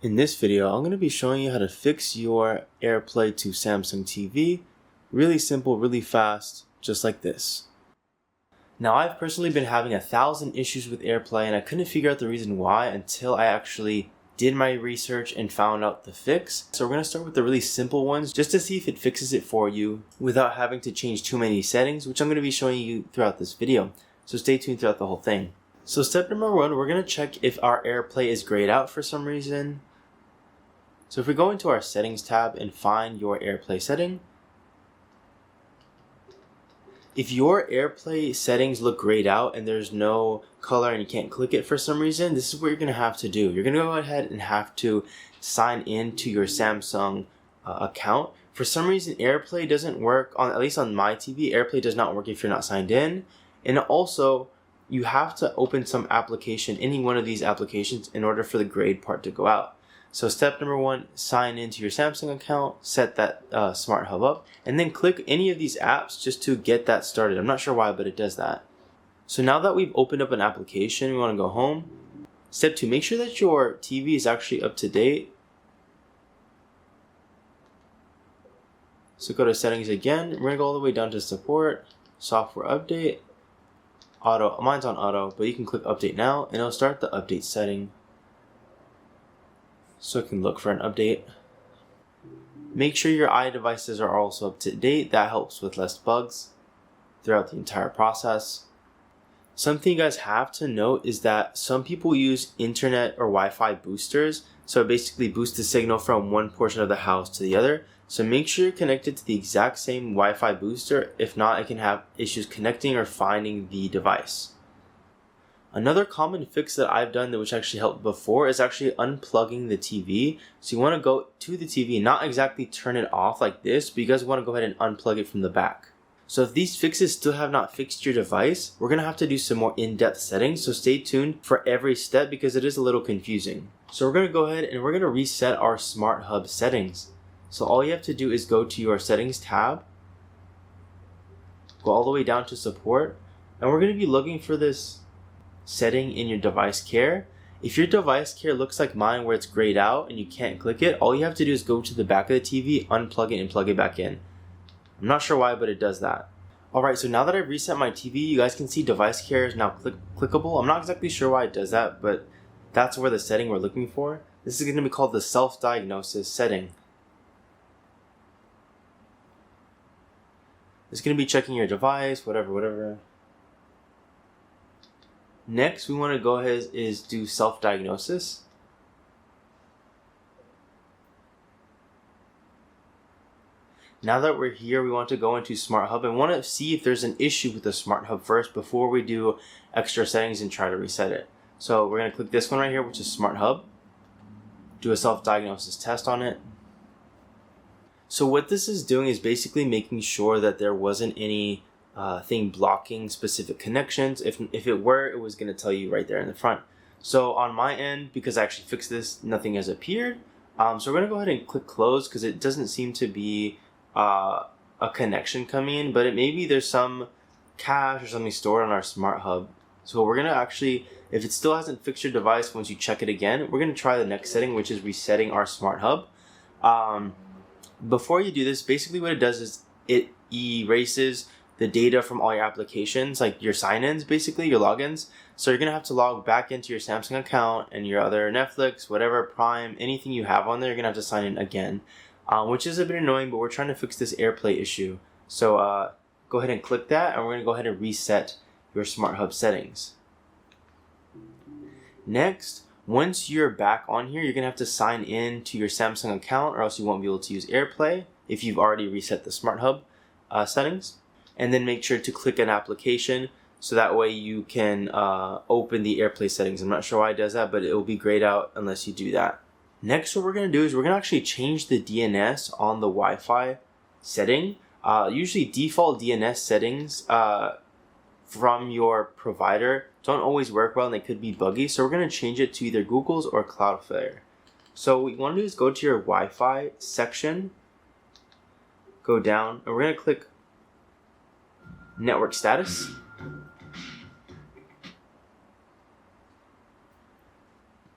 In this video, I'm going to be showing you how to fix your AirPlay to Samsung TV. Really simple, really fast, just like this. Now, I've personally been having 1,000 issues with AirPlay and I couldn't figure out the reason why until I actually did my research and found out the fix. So we're going to start with the really simple ones just to see if it fixes it for you without having to change too many settings, which I'm going to be showing you throughout this video. So stay tuned throughout the whole thing. So step number one, we're going to check if our AirPlay is grayed out for some reason. So if we go into our settings tab and find your AirPlay setting, if your AirPlay settings look grayed out and there's no color and you can't click it for some reason, this is what you're going to have to do. You're going to go ahead and have to sign in to your Samsung account. For some reason, AirPlay doesn't work, at least on my TV, AirPlay does not work if you're not signed in. And also, you have to open some application, any one of these applications, in order for the grayed part to go out. So step number one, sign into your Samsung account, set that SmartHub up, and then click any of these apps just to get that started. I'm not sure why, but it does that. So now that we've opened up an application, we want to go home. Step two, make sure that your TV is actually up to date. So go to settings again. We're going to go all the way down to support, software update, auto. Mine's on auto, but you can click update now and it'll start the update setting. So it can look for an update. Make sure your iDevices are also up to date. That helps with less bugs throughout the entire process. Something you guys have to note is that some people use internet or Wi-Fi boosters. So it basically boosts the signal from one portion of the house to the other. So make sure you're connected to the exact same Wi-Fi booster. If not, it can have issues connecting or finding the device. Another common fix that I've done, which actually helped before, is actually unplugging the TV. So you want to go to the TV, not exactly turn it off like this, but you guys want to go ahead and unplug it from the back. So if these fixes still have not fixed your device, we're going to have to do some more in-depth settings. So stay tuned for every step because it is a little confusing. So we're going to go ahead and we're going to reset our SmartHub settings. So all you have to do is go to your settings tab, go all the way down to support, and we're going to be looking for this setting in your device care. If your device care looks like mine where it's grayed out and you can't click it, all you have to do is go to the back of the TV, unplug it, and plug it back in. I'm not sure why, but it does that. Alright, so now that I've reset my TV, you guys can see device care is now clickable. I'm not exactly sure why it does that, but that's where the setting we're looking for. This is going to be called the self-diagnosis setting. It's going to be checking your device, whatever. Next, we want to go ahead is do self-diagnosis. Now that we're here, we want to go into SmartHub and want to see if there's an issue with the SmartHub first before we do extra settings and try to reset it. So we're going to click this one right here, which is SmartHub. Do a self-diagnosis test on it. So what this is doing is basically making sure that there wasn't any thing blocking specific connections. If it were, it was going to tell you right there in the front. So on my end, because I actually fixed this, nothing has appeared. So we're going to go ahead and click close because it doesn't seem to be a connection coming in, but maybe there's some cache or something stored on our SmartHub. So we're going to actually, if it still hasn't fixed your device once you check it again, we're going to try the next setting, which is resetting our SmartHub. Before you do this, basically what it does is it erases the data from all your applications, like your sign-ins, basically, your logins. So you're going to have to log back into your Samsung account and your other Netflix, whatever, Prime, anything you have on there, you're going to have to sign in again, which is a bit annoying, but we're trying to fix this AirPlay issue. So go ahead and click that, and we're going to go ahead and reset your SmartHub settings. Next, once you're back on here, you're going to have to sign in to your Samsung account or else you won't be able to use AirPlay if you've already reset the SmartHub settings. And then make sure to click an application so that way you can open the AirPlay settings. I'm not sure why it does that, but it will be grayed out unless you do that. Next, what we're going to do is we're going to actually change the DNS on the Wi-Fi setting. Usually default DNS settings from your provider don't always work well and they could be buggy. So we're going to change it to either Google's or Cloudflare. So what you want to do is go to your Wi-Fi section, go down, and we're going to click network status.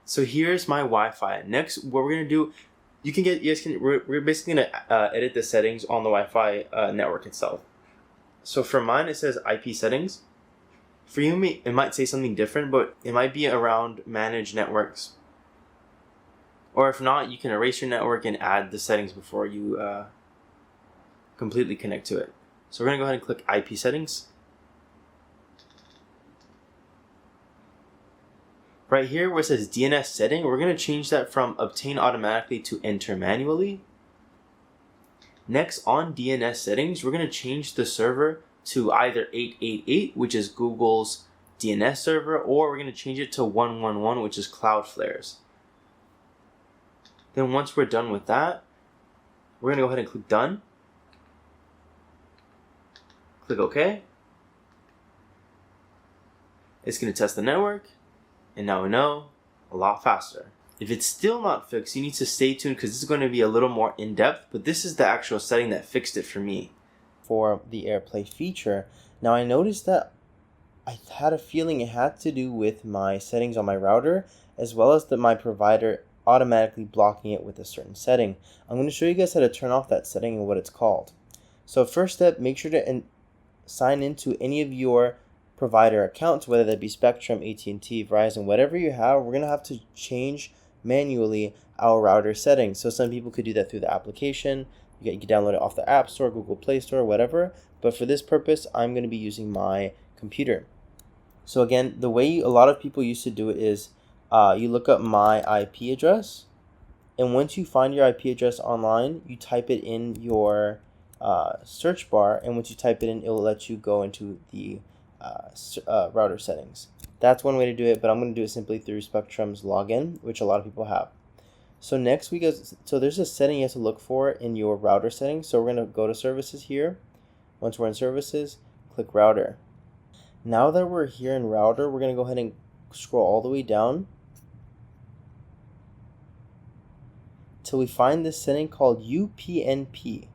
So here's my Wi-Fi. Next, what we're gonna do, we're basically gonna edit the settings on the Wi-Fi network itself. So for mine, it says IP settings. For you, it might say something different, but it might be around manage networks. Or if not, you can erase your network and add the settings before you completely connect to it. So we're gonna go ahead and click IP settings. Right here where it says DNS setting, we're gonna change that from obtain automatically to enter manually. Next, on DNS settings, we're gonna change the server to either 888, which is Google's DNS server, or we're gonna change it to 111, which is Cloudflare's. Then once we're done with that, we're gonna go ahead and click done. Click OK. It's gonna test the network, and now we know a lot faster. If it's still not fixed, you need to stay tuned because this is going to be a little more in-depth, but this is the actual setting that fixed it for me. For the AirPlay feature, now I noticed that I had a feeling it had to do with my settings on my router, as well as my provider automatically blocking it with a certain setting. I'm going to show you guys how to turn off that setting and what it's called. So first step, make sure to sign into any of your provider accounts, whether that be Spectrum, AT&T, Verizon, whatever you have. We're going to have to change manually our router settings. So some people could do that through the application. You can download it off the App Store, Google Play Store, whatever. But for this purpose, I'm going to be using my computer. So again, the way a lot of people used to do it is you look up my IP address, and once you find your IP address online, you type it in your search bar, and once you type it in, it will let you go into the router settings. That's one way to do it, but I'm going to do it simply through Spectrum's login, which a lot of people have. So next we go, so there's a setting you have to look for in your router settings. So we're going to go to services here. Once we're in services, click router. Now that we're here in router, we're going to go ahead and scroll all the way down till we find this setting called UPnP.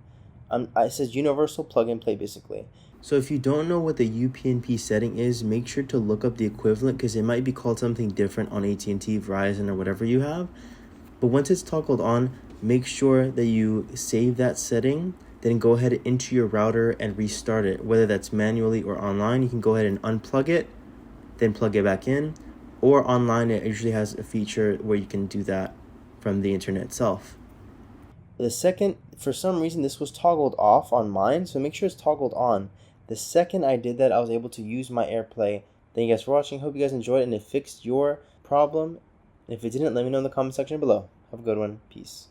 It says Universal Plug and Play basically. So if you don't know what the UPnP setting is, make sure to look up the equivalent because it might be called something different on AT&T, Verizon, or whatever you have. But once it's toggled on, make sure that you save that setting, then go ahead into your router and restart it. Whether that's manually or online, you can go ahead and unplug it, then plug it back in. Or online, it usually has a feature where you can do that from the internet itself. The second, for some reason, this was toggled off on mine, so make sure it's toggled on. The second I did that, I was able to use my AirPlay. Thank you guys for watching. Hope you guys enjoyed it and it fixed your problem. If it didn't, let me know in the comment section below. Have a good one. Peace.